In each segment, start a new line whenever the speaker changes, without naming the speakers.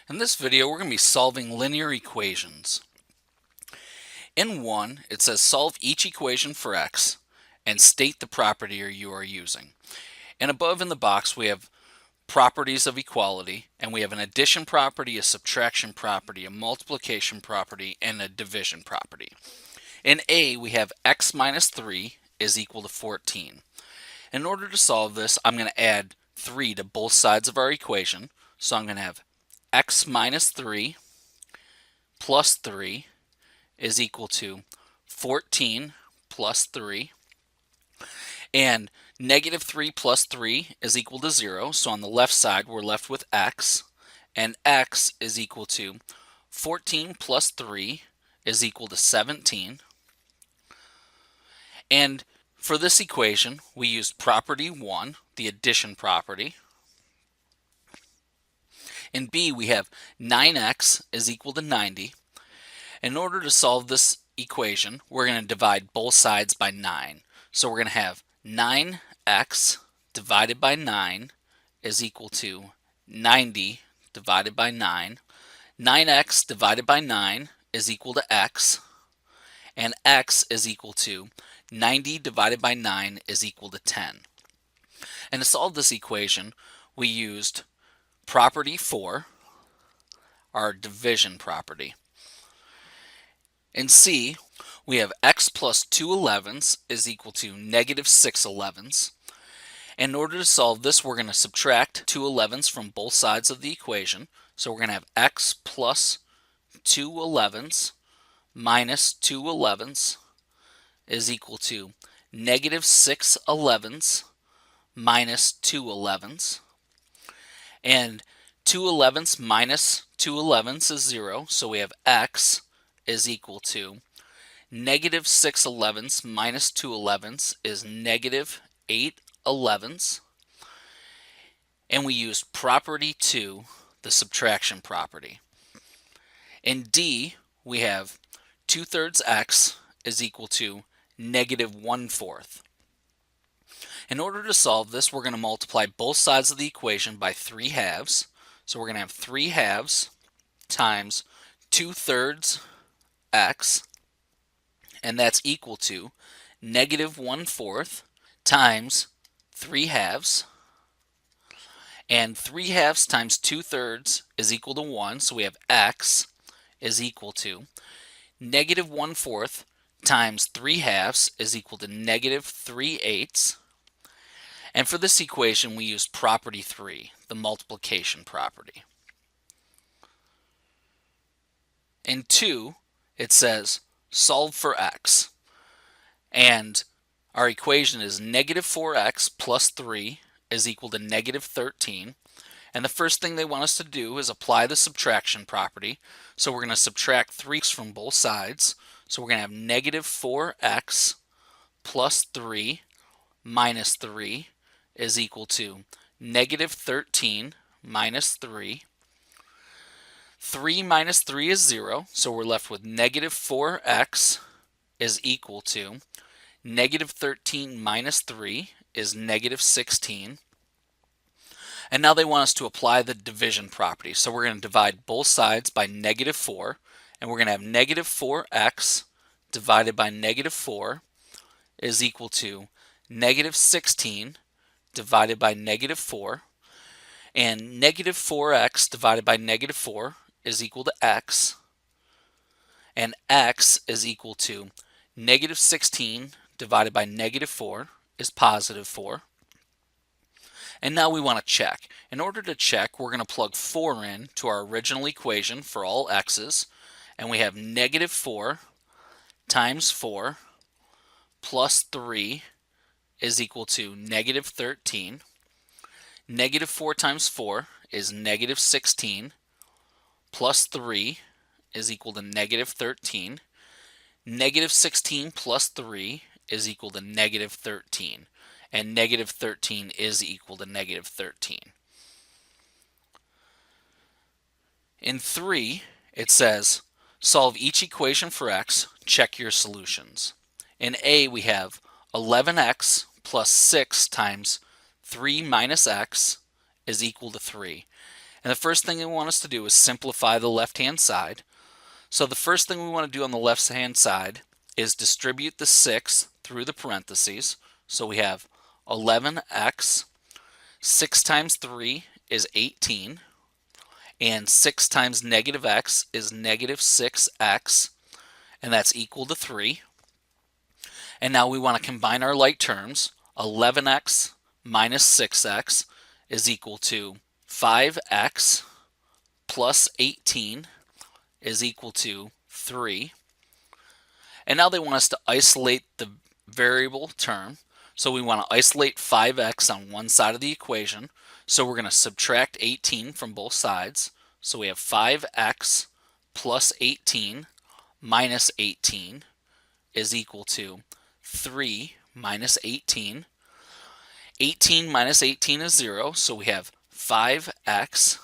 In this video, we're going to be solving linear equations. In 1, it says solve each equation for x and state the property you are using. And above in the box, we have properties of equality, and we have an addition property, a subtraction property, a multiplication property, and a division property. In A, we have x minus 3 is equal to 14. In order to solve this, I'm going to add 3 to both sides of our equation. So I'm going to have x minus 3 plus 3 is equal to 14 plus 3. And negative 3 plus 3 is equal to 0. So on the left side, we're left with x. And x is equal to 14 plus 3 is equal to 17. And for this equation, we used property 1, the addition property. In B, we have 9x is equal to 90. In order to solve this equation, we're going to divide both sides by 9. So we're going to have 9x divided by 9 is equal to 90 divided by 9. 9x divided by 9 is equal to x. And x is equal to 90 divided by 9 is equal to 10. And to solve this equation, we used property 4, our division property. In C, we have x plus 2 11ths is equal to negative 6 11ths. In order to solve this, we're going to subtract 2 11ths from both sides of the equation. So we're going to have x plus 2 11ths minus 2 11ths is equal to negative 6 11ths minus 2 11ths. And 2 11ths minus 2 11ths is 0, so we have x is equal to negative 6 11ths minus 2 11ths is negative 8 11ths. And we use property 2, the subtraction property. In D, we have 2/3 x is equal to negative 1/4. In order to solve this, we're going to multiply both sides of the equation by 3 halves. So we're going to have 3 halves times 2/3 x, and that's equal to negative 1/4 times 3 halves. And 3 halves times 2/3 is equal to 1, so we have x is equal to negative 1/4 times 3 halves is equal to negative 3/8. And for this equation, we use property 3, the multiplication property. In 2, it says solve for x. And our equation is negative 4x plus 3 is equal to negative 13. And the first thing they want us to do is apply the subtraction property. So we're going to subtract 3 from both sides. So we're going to have negative 4x plus 3 minus 3 is equal to negative 13 minus 3. 3 minus 3 is 0, so we're left with negative 4x is equal to negative 13 minus 3 is negative 16. And now they want us to apply the division property. So we're going to divide both sides by negative 4, and we're going to have negative 4x divided by negative 4 is equal to negative 16 divided by negative 4. And negative 4x divided by negative 4 is equal to x. And x is equal to negative 16 divided by negative 4 is positive 4. And now we want to check. In order to check, we're going to plug 4 in to our original equation for all x's. And we have negative 4 times 4 plus 3 is equal to negative 13. Negative 4 times 4 is negative 16 plus 3 is equal to negative 13. Negative 16 plus 3 is equal to negative 13. And negative 13 is equal to negative 13. In 3, it says solve each equation for x, check your solutions. In A, we have 11x plus 6 times 3 minus x is equal to 3. And the first thing they want us to do is simplify the left-hand side. So the first thing we want to do on the left-hand side is distribute the 6 through the parentheses. So we have 11x, 6 times 3 is 18, and 6 times negative x is negative 6x, and that's equal to 3. And now we want to combine our like terms. 11x minus 6x is equal to 5x plus 18 is equal to 3. And now they want us to isolate the variable term. So we want to isolate 5x on one side of the equation. So we're going to subtract 18 from both sides. So we have 5x plus 18 minus 18 is equal to 3 minus 18. 18 minus 18 is 0, so we have 5x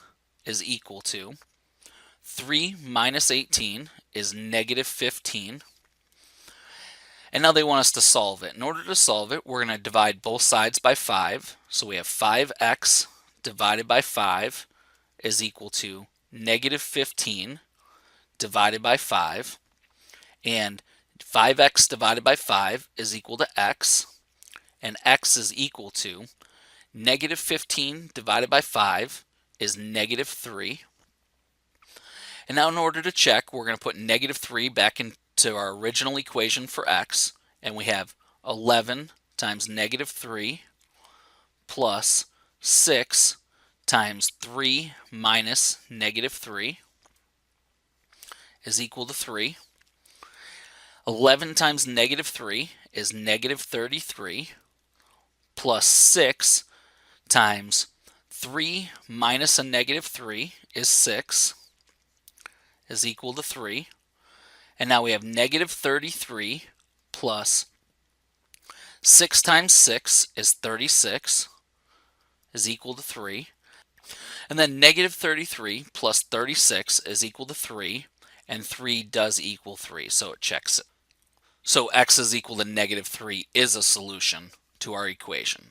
is equal to 3 minus 18 is negative 15. And now they want us to solve it. In order to solve it, we're going to divide both sides by 5. So we have 5x divided by 5 is equal to negative 15 divided by 5. And 5x divided by 5 is equal to x. And x is equal to negative 15 divided by 5 is negative 3. And now in order to check, we're going to put negative 3 back into our original equation for x, and we have 11 times negative 3 plus 6 times 3 minus negative 3 is equal to 3. 11 times negative 3 is negative 33, plus 6 times 3 minus a negative 3 is 6, is equal to 3. And now we have negative 33 plus 6 times 6 is 36, is equal to 3. And then negative 33 plus 36 is equal to 3, and 3 does equal 3, so it checks it. So x is equal to negative 3 is a solution to our equation.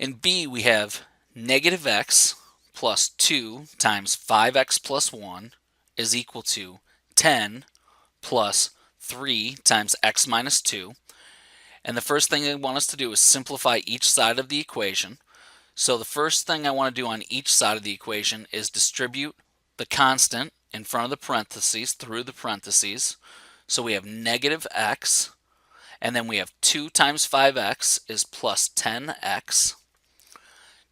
In B, we have negative x plus 2 times 5x plus 1 is equal to 10 plus 3 times x minus 2. And the first thing they want us to do is simplify each side of the equation. So the first thing I want to do on each side of the equation is distribute the constant in front of the parentheses through the parentheses. So we have negative x, and then we have 2 times 5x is plus 10x.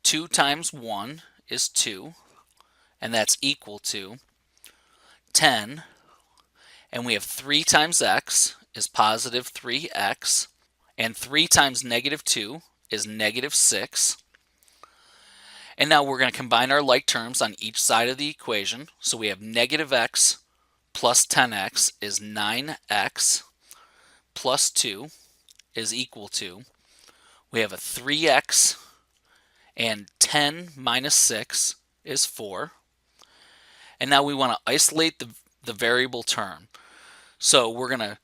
2 times 1 is 2, and that's equal to 10. And we have 3 times x is positive 3x, and 3 times negative 2 is negative 6. And now we're going to combine our like terms on each side of the equation. So we have negative x plus 10x is 9x plus 2 is equal to, we have a 3x, and 10 minus 6 is 4. And now we want to isolate the variable term. So we're going to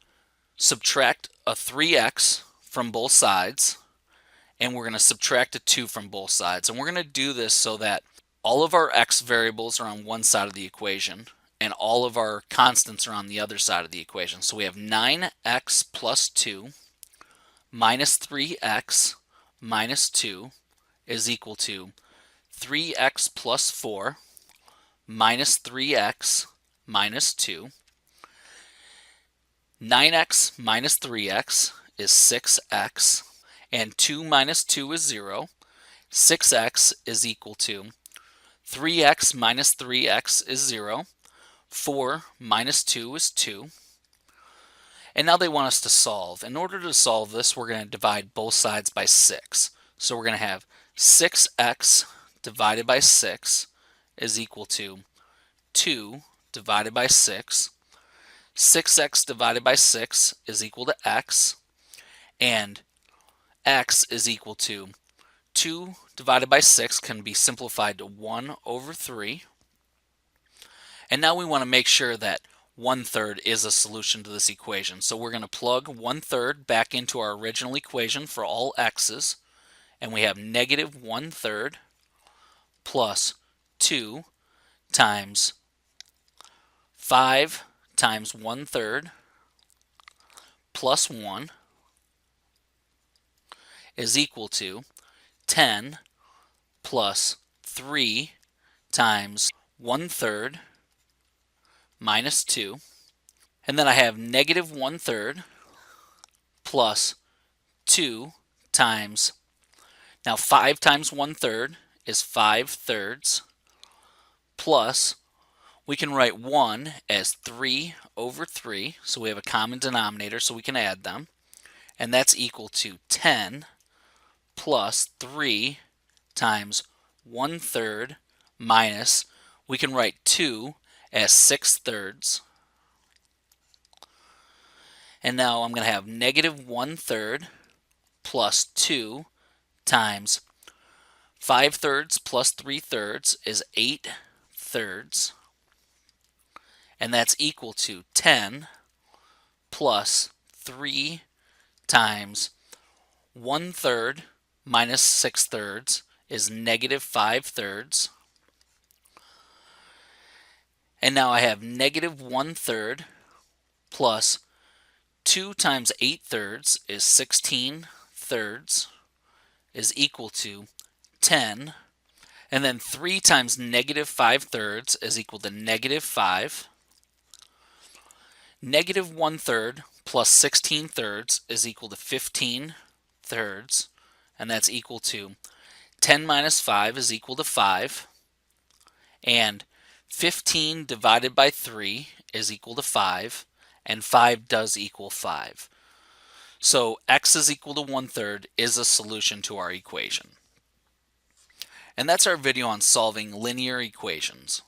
subtract a 3x from both sides, and we're going to subtract a 2 from both sides. And we're going to do this so that all of our x variables are on one side of the equation, and all of our constants are on the other side of the equation. So we have 9x plus 2 minus 3x minus 2 is equal to 3x plus 4 minus 3x minus 2. 9x minus 3x is 6x, and 2 minus 2 is 0. 6x is equal to 3x minus 3x is 0. 4 minus 2 is 2. And now they want us to solve. In order to solve this, we're going to divide both sides by 6. So we're going to have 6x divided by 6 is equal to 2 divided by 6. 6x divided by 6 is equal to x. And x is equal to 2 divided by 6 can be simplified to 1 over 3. And now we want to make sure that 1/3 is a solution to this equation. So we're going to plug 1/3 back into our original equation for all x's. And we have negative 1/3 plus 2 times 5 times 1/3 plus 1 is equal to 10 plus 3 times 1/3 minus 2. And then I have negative 1/3 plus 2 times, now 5 times 1/3 is 5/3, plus we can write 1 as 3 over 3, so we have a common denominator so we can add them, and that's equal to 10 plus 3 times 1/3 minus, we can write 2 as 6/3. And now I'm going to have negative 1/3 plus 2 times 5/3 plus 3/3 is 8/3. And that's equal to 10 plus 3 times 1/3 minus 6/3 is negative 5/3. And now I have negative 1/3 plus 2 times 8/3 is 16/3 is equal to 10. And then 3 times negative 5/3 is equal to negative 5. Negative 1/3 plus 16/3 is equal to 15/3, and that's equal to 10 minus 5 is equal to 5, and 15 divided by 3 is equal to 5, and 5 does equal 5. So x is equal to 1/3 is a solution to our equation. And that's our video on solving linear equations.